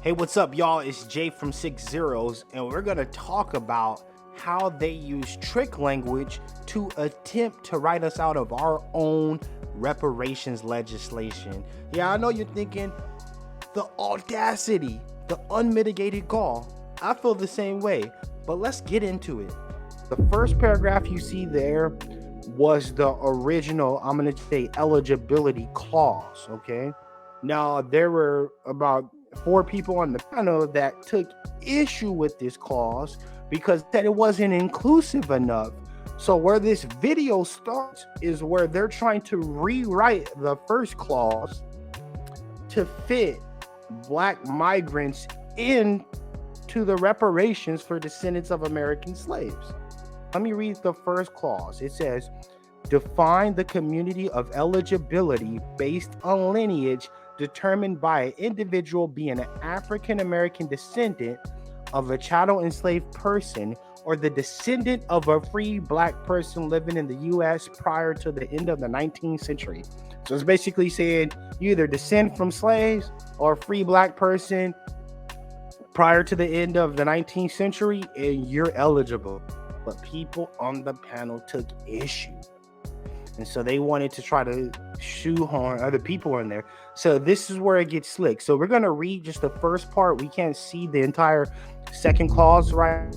Hey, what's up, y'all? It's Jay from 6 Zeros, and we're going to talk about how they use trick language to attempt to write us out of our own reparations legislation. Yeah, I know you're thinking, the audacity, the unmitigated gall. I feel the same way, but let's get into it. The first paragraph you see there was the original, I'm going to say, eligibility clause, okay? Now, there were about 4 people on the panel that took issue with this clause because that it wasn't inclusive enough. So where this video starts is where they're trying to rewrite the first clause to fit Black migrants into the reparations for descendants of American slaves. Let me read the first clause. It says, define the community of eligibility based on lineage determined by an individual being an African American descendant of a chattel enslaved person or the descendant of a free Black person living in the U.S. prior to the end of the 19th century. So it's basically saying you either descend from slaves or a free Black person prior to the end of the 19th century, and you're eligible. But people on the panel took issue. And so they wanted to try to shoehorn other people in there. So this is where it gets slick. So we're going to read just the first part. We can't see the entire second clause, right?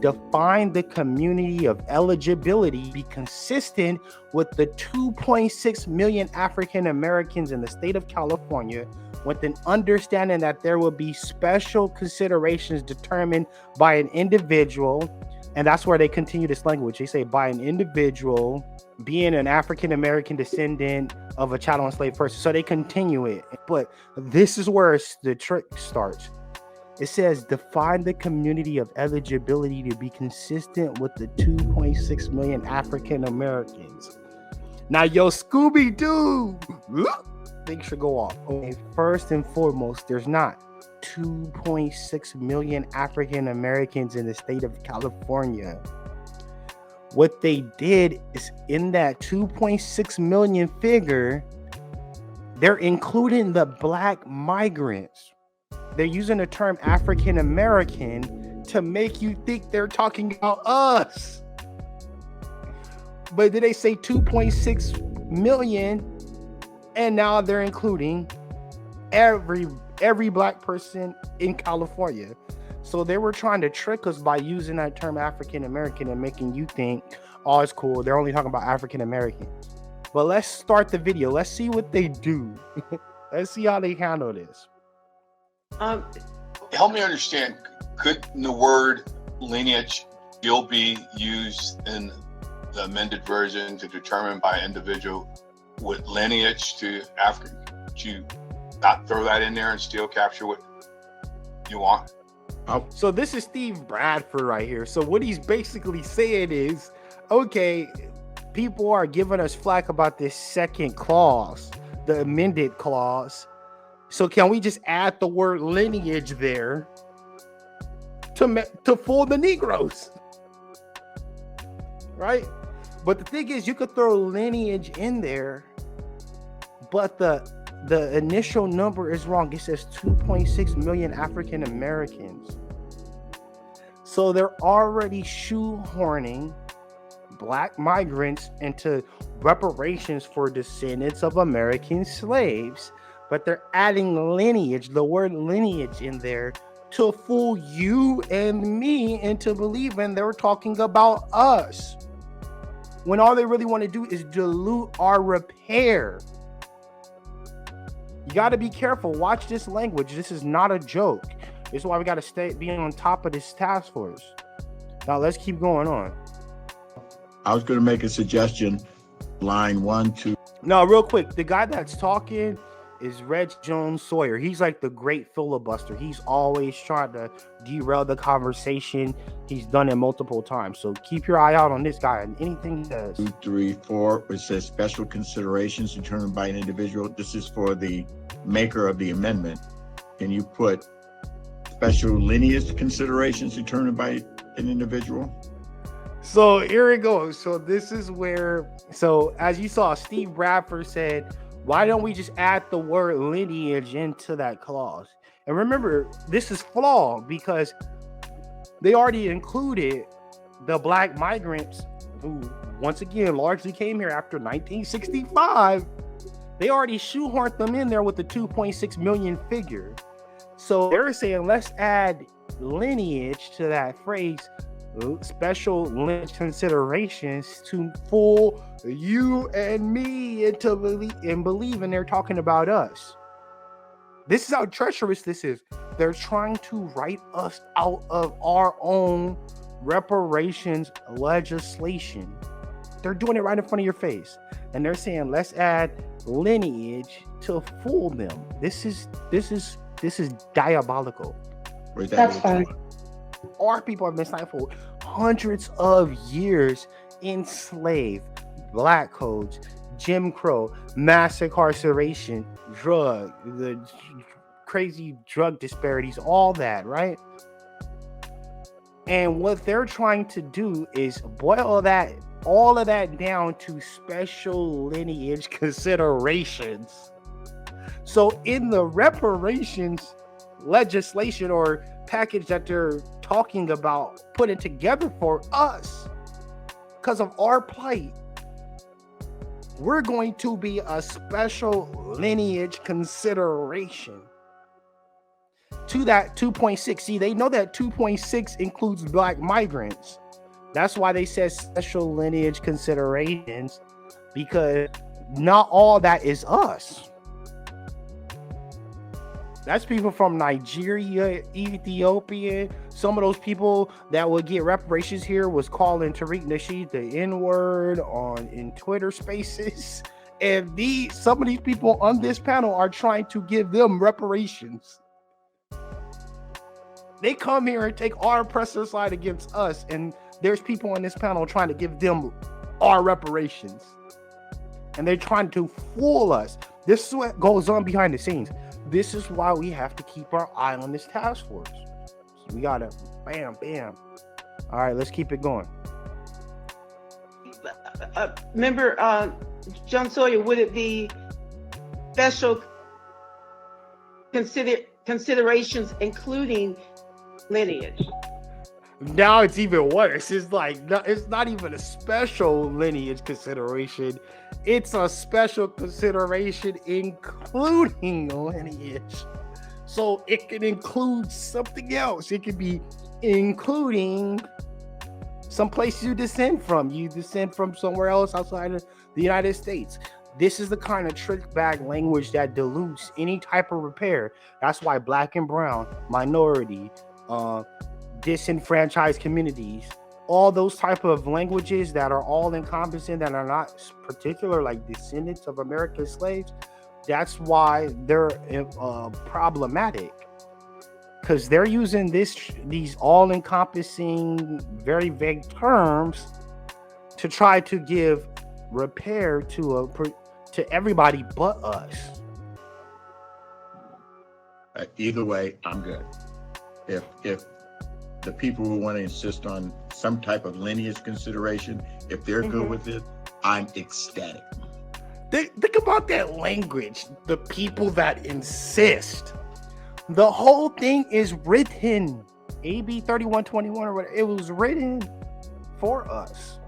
Define the community of eligibility, be consistent with the 2.6 million African Americans in the state of California, with an understanding that there will be special considerations determined by an individual. And that's where they continue this language. They say by an individual being an African American descendant of a chattel enslaved person. So they continue it. But this is where the trick starts. It says define the community of eligibility to be consistent with the 2.6 million African Americans. Now, yo, Scooby-Doo, things should go off. Okay, first and foremost, there's not 2.6 million African Americans in the state of California. What they did is in that 2.6 million figure, they're including the Black migrants. They're using the term African American to make you think they're talking about us. But did they say 2.6 million? And now they're including every Black person in California. So they were trying to trick us by using that term African American and making you think, oh, it's cool, they're only talking about African Americans. But let's start the video. Let's see what they do. Let's see how they handle this. Help me understand, could the word lineage still be used in the amended version to determine by an individual with lineage to African? Could you not throw that in there and still capture what you want? So this is Steve Bradford right here. So what he's basically saying is, okay, people are giving us flack about this second clause, the amended clause. So can we just add the word lineage there to fool the Negroes? Right? But the thing is, you could throw lineage in there, but the initial number is wrong. It says 2.6 million African Americans. So they're already shoehorning Black migrants into reparations for descendants of American slaves, but they're adding lineage, the word lineage in there, to fool you and me into believing they're talking about us, when all they really want to do is dilute our repair. You got to be careful. Watch this language. This is not a joke. This is why we got to be on top of this task force. Now let's keep going on. I was going to make a suggestion. Line 1, 2. No, real quick. The guy that's talking is Reg Jones Sawyer. He's like the great filibuster. He's always trying to derail the conversation. He's done it multiple times. So keep your eye out on this guy and anything he does. 2, 3, 4. It says special considerations determined by an individual. This is for the maker of the amendment. Can you put special lineage considerations determined by an individual? So here it goes. So this is where, so as you saw, Steve Bradford said, why don't we just add the word lineage into that clause? And remember, this is flawed because they already included the black migrants who, once again, largely came here after 1965. They already shoehorned them in there with the 2.6 million figure. So they're saying, let's add lineage to that phrase, special lineage considerations, to fool you and me into believing they're talking about us. This is how treacherous this is. They're trying to write us out of our own reparations legislation. They're doing it right in front of your face. And they're saying, let's add lineage to fool them. This is diabolical. That's fine. Our people have been enslaved for hundreds of years, enslaved. Black codes, Jim Crow, mass incarceration, the crazy drug disparities, all that, right? And what they're trying to do is boil all of that down to special lineage considerations. So in the reparations legislation or package that they're talking about putting together for us, because of our plight, we're going to be a special lineage consideration to that 2.6. See, they know that 2.6 includes black migrants. That's why they said special lineage considerations, because not all that is us. That's people from Nigeria, Ethiopia. Some of those people that would get reparations here was calling Tariq Nasheed the N-word in Twitter Spaces. And some of these people on this panel are trying to give them reparations. They come here and take our oppressor side against us, and there's people on this panel trying to give them our reparations. And they're trying to fool us. This is what goes on behind the scenes. This is why we have to keep our eye on this task force. So we gotta bam. All right, let's keep it going. Remember, John Sawyer, would it be special considerations including lineage? Now it's even worse. It's like, it's not even a special lineage consideration. It's a special consideration including lineage. So it can include something else. It could be including some place you descend from. You descend from somewhere else outside of the United States. This is the kind of trick bag language that dilutes any type of repair. That's why black and brown, minority, disenfranchised communities, all those type of languages that are all encompassing, that are not particular, like descendants of American slaves, that's why they're problematic, because they're using these all-encompassing, very vague terms to try to give repair to everybody but us. Either way, I'm good. If the people who want to insist on some type of lineage consideration, if they're good with it, I'm ecstatic. Think about that language. The people that insist. The whole thing is written. AB 3121 or whatever. It was written for us.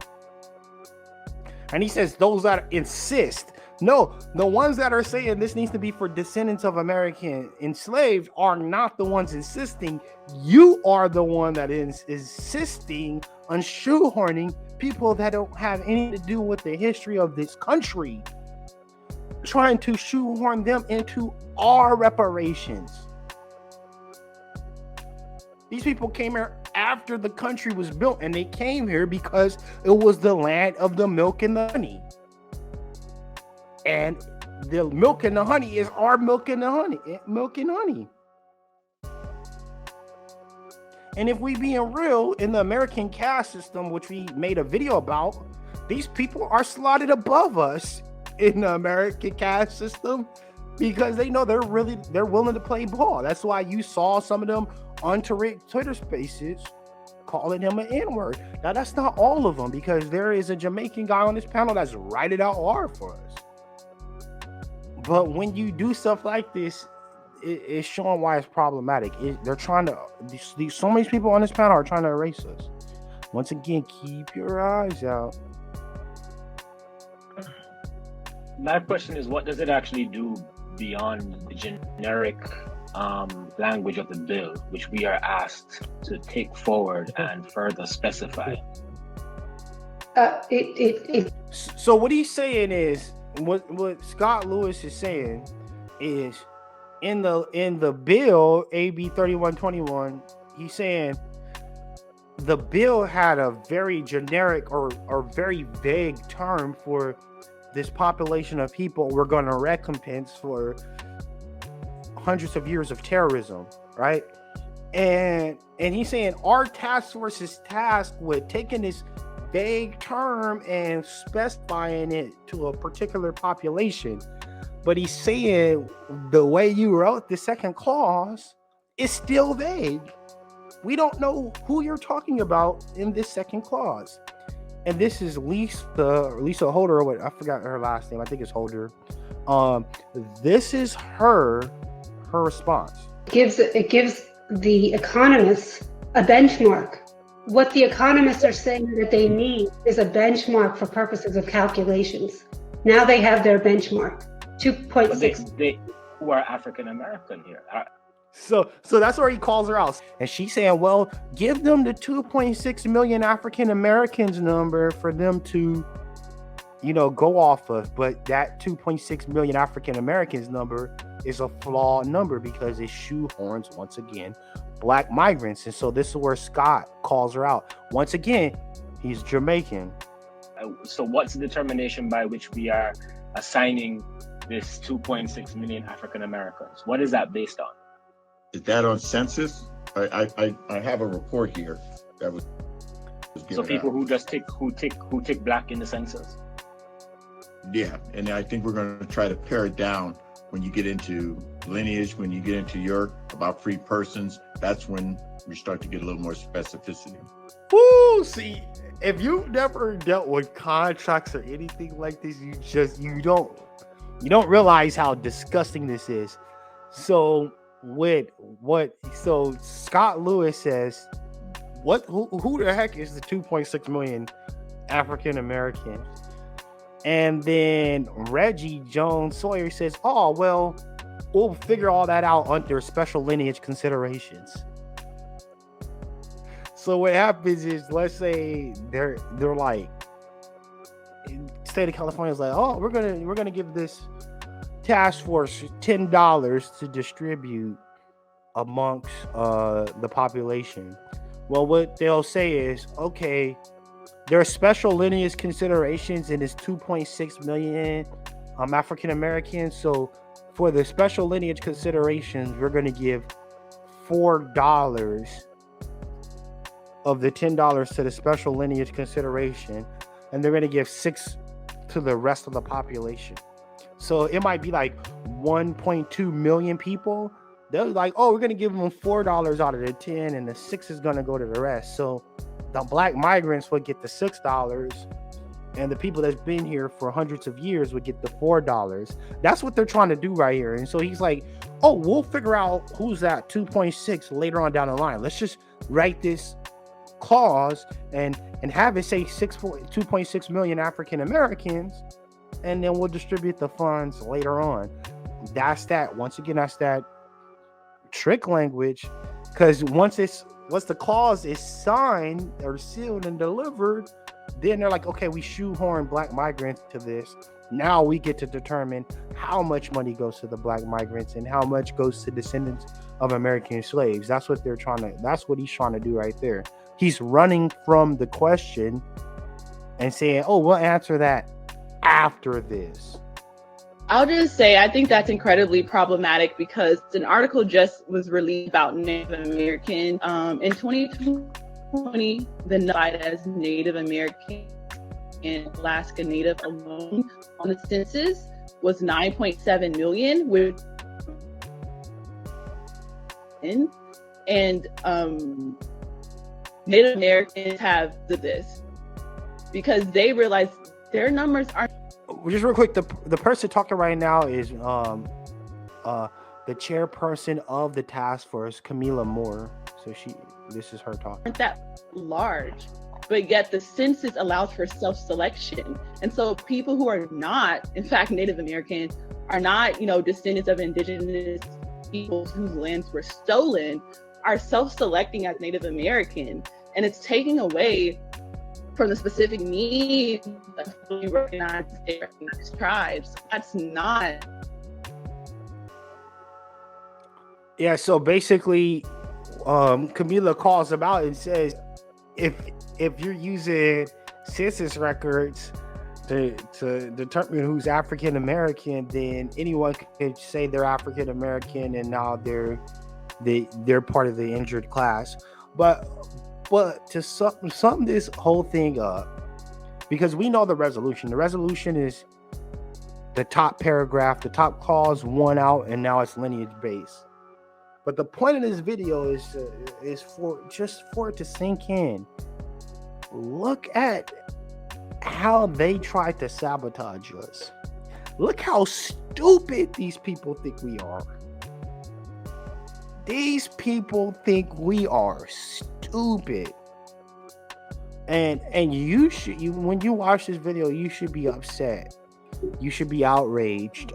And he says those that insist. No, the ones that are saying this needs to be for descendants of American enslaved are not the ones insisting. You are the one that is insisting on shoehorning people that don't have anything to do with the history of this country, trying to shoehorn them into our reparations. These people came here after the country was built, and they came here because it was the land of the milk and the honey. And the milk and the honey is our milk and the honey. And if we being real, in the American caste system, which we made a video about, these people are slotted above us in the American caste system because they know they're willing to play ball. That's why you saw some of them on Twitter Spaces calling him an N-word. Now that's not all of them, because there is a Jamaican guy on this panel that's writing out hard for us. But when you do stuff like this, it's showing why it's problematic. They're trying to so many people on this panel are trying to erase us. Once again, keep your eyes out. My question is, what does it actually do beyond the generic language of the bill, which we are asked to take forward and further specify? So what he's saying is, what Scott Lewis is saying is, in the bill AB 3121, he's saying the bill had a very generic or very vague term for this population of people we're going to recompense for hundreds of years of terrorism, right? And he's saying our task force is tasked with taking this vague term and specifying it to a particular population. But he's saying the way you wrote the second clause is still vague. We don't know who you're talking about in this second clause. And this is Lisa Holder, or what, I forgot her last name. I think it's Holder. This is her response. It gives the economists a benchmark. What the economists are saying that they need is a benchmark for purposes of calculations. Now they have their benchmark, 2.6. They who are African American here. So that's where he calls her out. And she's saying, well, give them the 2.6 million African Americans number for them to, go off of. But that 2.6 million African Americans number is a flawed number because it shoehorns, once again, Black migrants. And so this is where Scott calls her out. Once again, he's Jamaican. So what's the determination by which we are assigning this 2.6 million African Americans? What is that based on? Is that on census? I have a report here that was given So people out. who tick black in the census. Yeah, and I think we're going to try to pare it down when you get into lineage, when you get into your about free persons. That's when we start to get a little more specificity. Woo! See, if you've never dealt with contracts or anything like this, you don't realize how disgusting this is. So Scott Lewis says, who the heck is the 2.6 million African Americans? And then Reggie Jones Sawyer says, oh, well, we'll figure all that out under special lineage considerations. So what happens is, let's say they're like, state of California is like, oh, we're gonna give this task force $10 to distribute amongst the population. Well, what they'll say is, okay, there are special lineage considerations in this 2.6 million African Americans. So for the special lineage considerations, we're going to give $4 of the $10 to the special lineage consideration, and they're going to give $6 to the rest of the population. So it might be like 1.2 million people. They're like, oh, we're going to give them $4 out of the 10, and the 6 is going to go to the rest. So the Black migrants would get the $6, and the people that's been here for hundreds of years would get the $4. That's what they're trying to do right here. And so he's like, oh, we'll figure out who's that 2.6 later on down the line. Let's just write this clause and have it say 2.6 million African Americans, and then we'll distribute the funds later on. That's that trick language, because once the clause is signed or sealed and delivered, then they're like, okay, we shoehorn Black migrants to this. Now we get to determine how much money goes to the Black migrants and how much goes to descendants of American slaves. That's what he's trying to do right there. He's running from the question and saying, oh, we'll answer that after this. I'll just say, I think that's incredibly problematic because an article just was released about Native American. In 2020, the notified as Native American and Alaska Native alone on the census was 9.7 million, which and Native Americans have this because they realize their numbers aren't. Just real quick, the person talking right now is the chairperson of the task force, Camila Moore. So this is her talk. Aren't that large, but yet the census allows for self-selection. And so people who are not, in fact, Native American, are not, descendants of indigenous peoples whose lands were stolen, are self-selecting as Native American. And it's taking away from the specific needs of fully recognized tribes. That's not. Yeah, so basically, Camila calls them out and says, if you're using census records to determine who's African American, then anyone could say they're African American, and now they're part of the injured class. But to sum this whole thing up, because we know the resolution. The resolution is the top paragraph, the top clause won out, and now it's lineage based. But the point of this video is for it to sink in. Look at how they tried to sabotage us. Look how stupid these people think we are. These people think we are stupid. And when you watch this video, you should be upset. You should be outraged.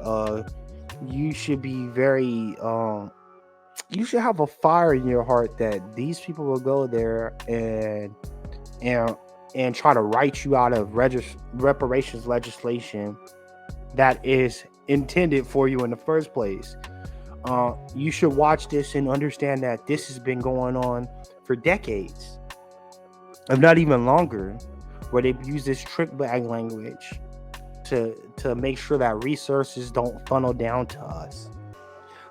You should be very you should have a fire in your heart that these people will go there and try to write you out of reparations legislation that is intended for you in the first place. You should watch this and understand that this has been going on for decades, if not even longer, where they've used this trick bag language to make sure that resources don't funnel down to us.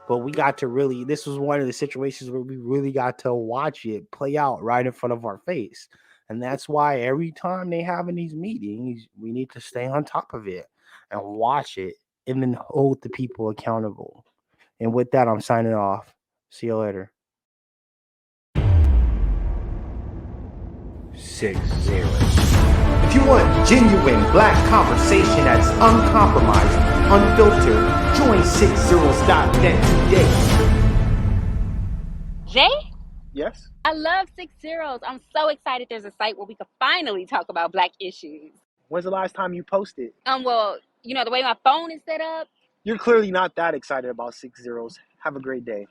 But we got to this was one of the situations where we really got to watch it play out right in front of our face. And that's why every time they have in these meetings, we need to stay on top of it and watch it and then hold the people accountable. And with that, I'm signing off. See you later. 6-0. If you want genuine black conversation that's uncompromised, unfiltered, join 60s.net today. Jay? Yes? I love 60s. I'm so excited there's a site where we can finally talk about black issues. When's the last time you posted? Well, the way my phone is set up. You're clearly not that excited about 60s. Have a great day.